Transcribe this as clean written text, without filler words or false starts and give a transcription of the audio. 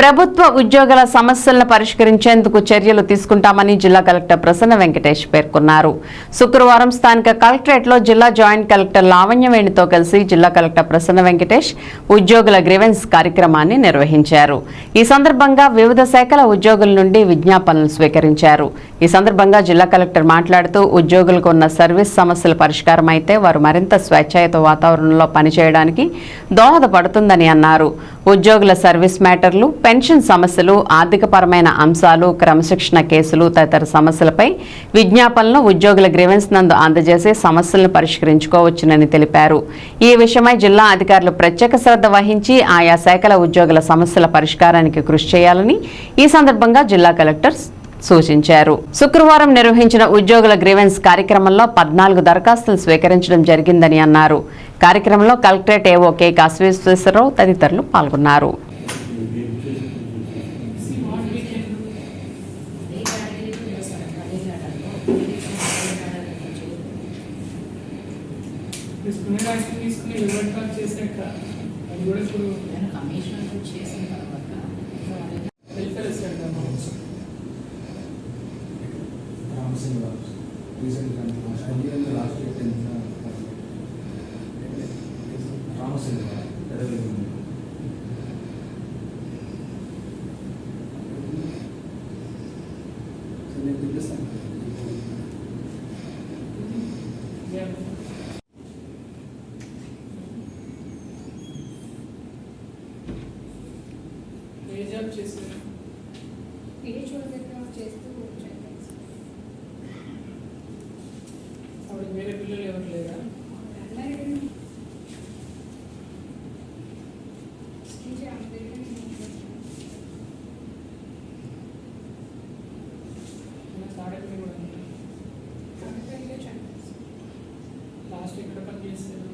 ప్రభుత్వ ఉద్యోగుల సమస్యలను పరిష్కరించేందుకు చర్యలు తీసుకుంటామని జిల్లా కలెక్టర్ ప్రసన్న వెంకటేష్ పేర్కొన్నారు. శుక్రవారం స్థానిక కలెక్టరేట్లో జిల్లా జాయింట్ కలెక్టర్ లావణ్యవేణితో కలిసి జిల్లా కలెక్టర్ ప్రసన్న వెంకటేష్ ఉద్యోగుల గ్రీవెన్స్ కార్యక్రమాన్ని నిర్వహించారు. ఈ సందర్భంగా వివిధ శాఖల ఉద్యోగుల నుండి విజ్ఞాపనలు స్వీకరించారు. ఈ సందర్భంగా జిల్లా కలెక్టర్ మాట్లాడుతూ ఉద్యోగులకు ఉన్న సర్వీస్ సమస్యల పరిష్కారం అయితే వారు మరింత స్వేచ్ఛాయుత వాతావరణంలో పనిచేయడానికి దోహదపడుతుందని అన్నారు. ఉద్యోగుల సర్వీస్ మ్యాటర్లు, పెన్షన్ సమస్యలు, ఆర్థికపరమైన అంశాలు, క్రమశిక్షణ కేసులు తదితర సమస్యలపై విజ్ఞాపనలను ఉద్యోగుల గ్రీవెన్స్ నందు అందజేసి సమస్యలను పరిష్కరించుకోవచ్చునని తెలిపారు. ఈ విషయమై జిల్లా అధికారులు ప్రత్యేక శ్రద్ధ వహించి ఆయా శాఖల ఉద్యోగుల సమస్యల పరిష్కారానికి కృషి చేయాలని ఈ సందర్భంగా జిల్లా కలెక్టర్ సూచించారు. శుక్రవారం నిర్వహించిన ఉద్యోగుల గ్రీవెన్స్ కార్యక్రమంలో 14 దరఖాస్తులు స్వీకరించడం జరిగిందని అన్నారు. కార్యక్రమంలో కలెక్టరేట్ ఏవో కె కాశీశ్వరరావు తదితరులు పాల్గొన్నారు. వేరే పిల్లలు ఎవరు లేరా? లాస్ట్ ఎక్కడ పని చేస్తారు?